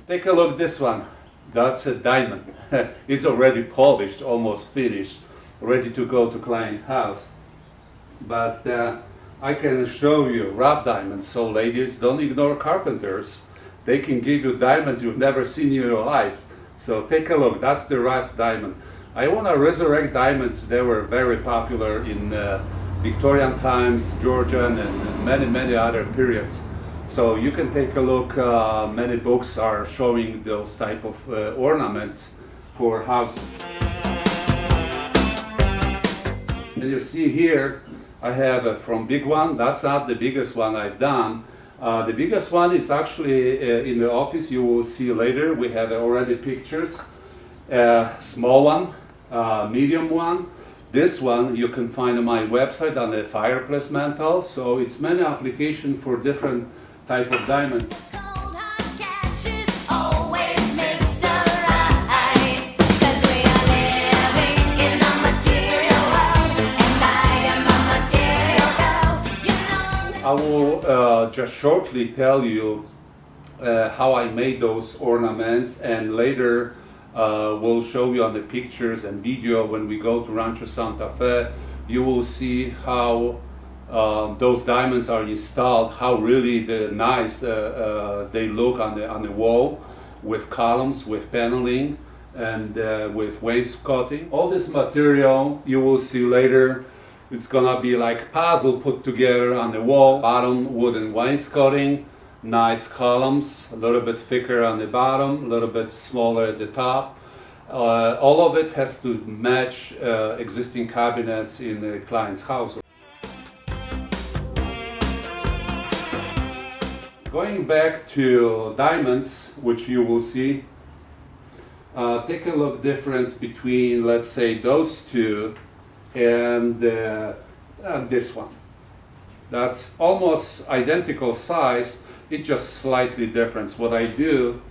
Take a look at this one. That's a diamond. It's already polished, almost finished, ready to go to client house. But I can show you rough diamonds. So ladies, don't ignore carpenters. They can give you diamonds you've never seen in your life. So take a look. That's the rough diamond. I want to resurrect diamonds. They were very popular in Victorian times, Georgian, and many other periods. So you can take a look. Many books are showing those type of ornaments for houses. And you see here, I have from big one. That's not the biggest one I've done. The biggest one is actually in the office. You will see later. We have already pictures. Small one, medium one. This one you can find on my website on the fireplace mantle. So it's many applications for different type of diamonds. I will just shortly tell you how I made those ornaments, and later we'll show you on the pictures and video when we go to Rancho Santa Fe. You will see how those diamonds are installed, how really nice they look on the wall, with columns, with paneling, and with wainscoting. All this material you will see later. It's gonna be like puzzle put together on the wall. Bottom wooden wainscoting, nice columns, a little bit thicker on the bottom, a little bit smaller at the top. All of it has to match existing cabinets in the client's house. Going back to diamonds, which you will see, take a look difference between, let's say, those two and this one. That's almost identical size, it's just slightly different. What I do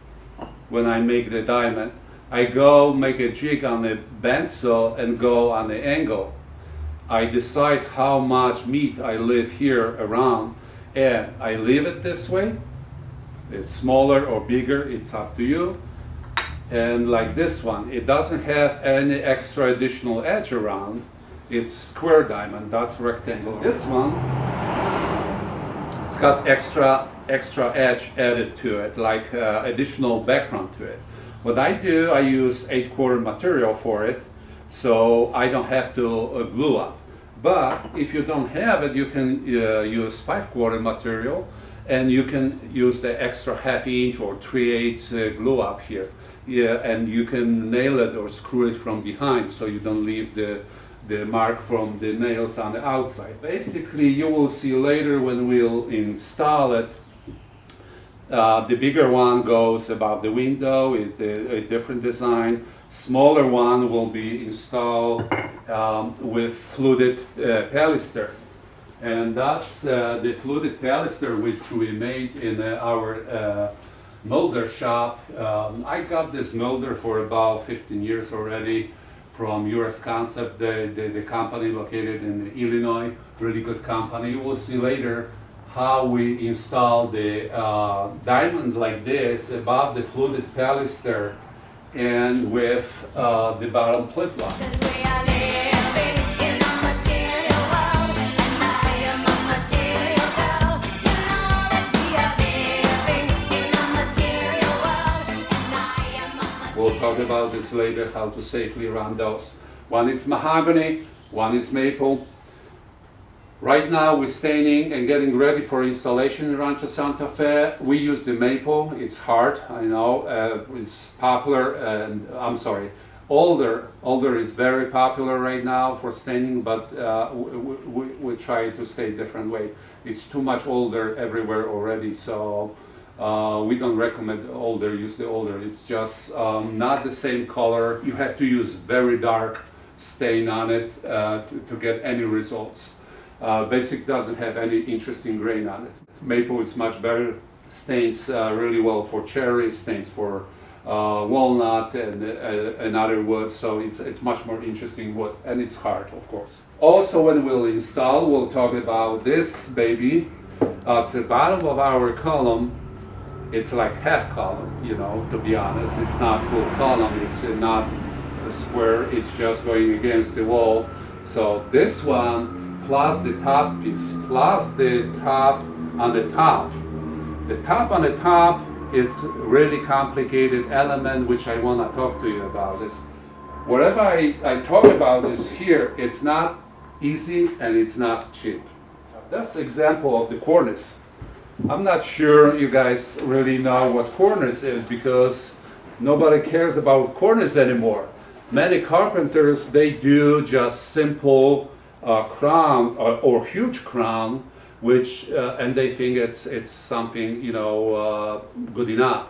when I make the diamond, I go make a jig on the bensel and go on the angle. I decide how much meat I leave here around, and I leave it this way. It's smaller or bigger, it's up to you. And like this one, it doesn't have any extra additional edge around. It's square diamond, that's rectangle. This one, it's got extra edge added to it, like additional background to it. What I do, I use 8/4 material for it, so I don't have to glue up. But if you don't have it, you can use 5/4 material, and you can use the extra 1/2 inch or 3/8 glue up here. Yeah, and you can nail it or screw it from behind, so you don't leave the mark from the nails on the outside. Basically, you will see later when we'll install it, the bigger one goes above the window, a different design. Smaller one will be installed with fluted baluster. And that's the fluted baluster which we made in our molder shop. I got this molder for about 15 years already from US Concept, the company located in Illinois, really good company. You will see later how we install the diamond like this above the fluted baluster and with the bottom plate block. We'll talk about this later, how to safely run those. One is mahogany, one is maple. Right now we're staining and getting ready for installation in Rancho Santa Fe. We use the maple, it's hard, I know, it's popular, and I'm sorry, alder is very popular right now for staining, but we try to stay a different way. It's too much alder everywhere already, so we don't recommend alder, use the alder. It's just not the same color. You have to use very dark stain on it to get any results. Basic doesn't have any interesting grain on it. Maple is much better, stains really well for cherry, stains for walnut and other woods, so it's much more interesting wood, and it's hard, of course. Also, when we'll install, we'll talk about this baby. It's the bottom of our column, it's like half column, you know, to be honest. It's not full column, it's not a square, it's just going against the wall. So this one, plus the top piece, plus the top on the top. The top on the top is really complicated element which I want to talk to you about. This. Whatever I talk about is here, it's not easy and it's not cheap. That's an example of the cornice. I'm not sure you guys really know what cornice is because nobody cares about cornice anymore. Many carpenters, they do just simple crown or huge crown, which and they think it's something, you know, good enough.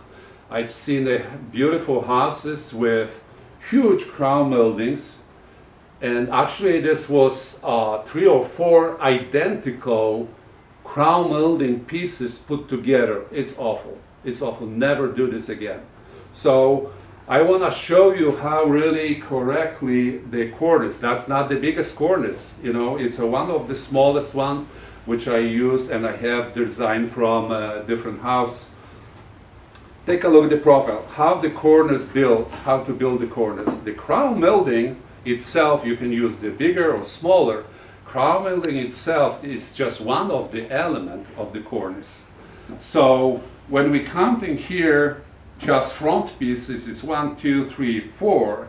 I've seen beautiful houses with huge crown moldings, and actually this was 3 or 4 identical crown molding pieces put together. It's awful. It's awful. Never do this again. So I want to show you how really correctly the cornice. That's not the biggest cornice, you know. It's one of the smallest one, which I use and I have designed from a different house. Take a look at the profile. How the cornice built. How to build the cornice. The crown molding itself, you can use the bigger or smaller. Crown molding itself is just one of the elements of the cornice. So when we counting here, just front pieces is 1, 2, 3, 4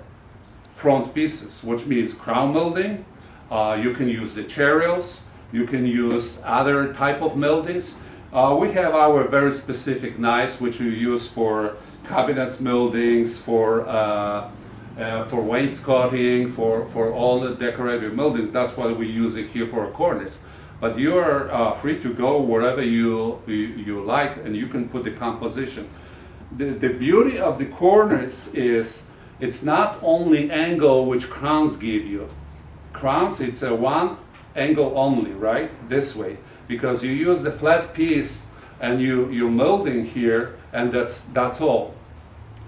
front pieces, which means crown molding. You can use the chair rails. You can use other type of moldings. We have our very specific knives, which we use for cabinets moldings, for wainscoting, for all the decorative moldings. That's what we use it here for a cornice. But you are free to go wherever you like, and you can put the composition. The beauty of the cornice is it's not only angle which crowns give you. Crowns, it's a one angle only, right? This way. Because you use the flat piece and you're molding here, and that's all.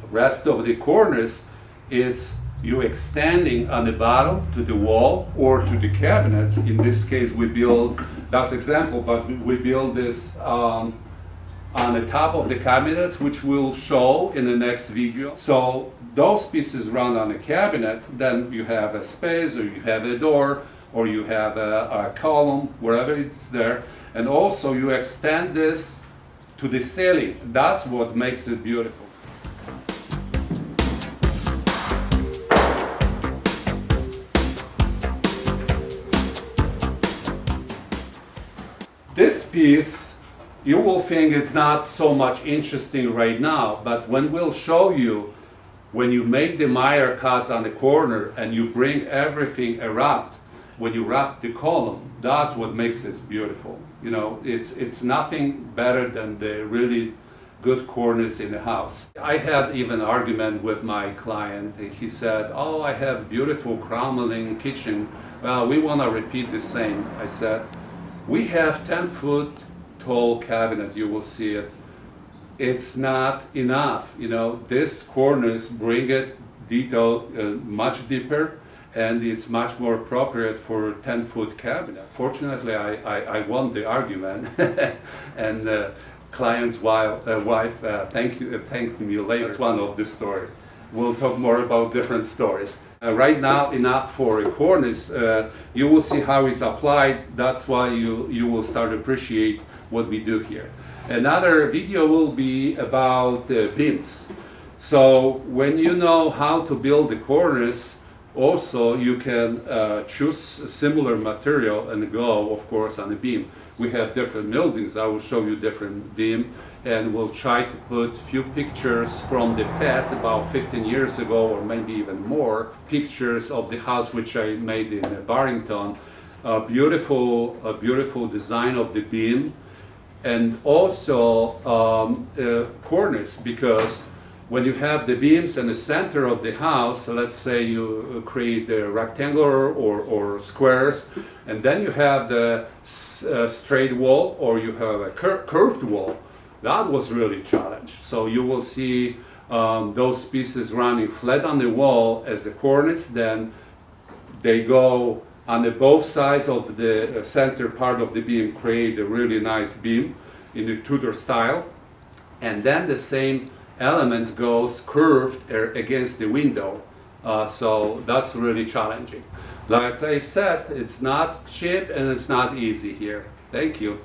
The rest of the cornice, it's you extending on the bottom to the wall or to the cabinet. In this case, we build, that's example, but we build this on the top of the cabinets, which we'll show in the next video. So those pieces run on the cabinet, then you have a space, or you have a door, or you have a column, wherever it's there. And also you extend this to the ceiling. That's what makes it beautiful. This piece, you will think it's not so much interesting right now, but when we'll show you, when you make the miter cuts on the corner and you bring everything around, when you wrap the column, that's what makes it beautiful. You know, it's nothing better than the really good cornice in the house. I had even an argument with my client. He said, "Oh, I have beautiful crown molding kitchen. Well, we want to repeat the same." I said, "We have 10-foot tall cabinet. You will see it. It's not enough. You know, this cornice bring it detail much deeper, and it's much more appropriate for a 10-foot cabinet." Fortunately, I won the argument, and client's wife thanks me later. It's one of the story. We'll talk more about different stories. Right now, enough for a cornice. You will see how it's applied. That's why you will start to appreciate what we do here. Another video will be about beams. So when you know how to build the cornice, also you can choose a similar material and go, of course, on the beam. We have different moldings. I will show you different beam, and we'll try to put few pictures from the past, about 15 years ago or maybe even more, pictures of the house which I made in Barrington. A beautiful design of the beam, and also cornice, because when you have the beams in the center of the house, let's say you create a rectangular or squares, and then you have the straight wall or you have a curved wall, that was really a challenge. So you will see those pieces running flat on the wall as a cornice, then they go on the both sides of the center part of the beam, create a really nice beam in the Tudor style. and then the same elements goes curved against the window. So that's really challenging. Like I said, it's not cheap and it's not easy here. Thank you.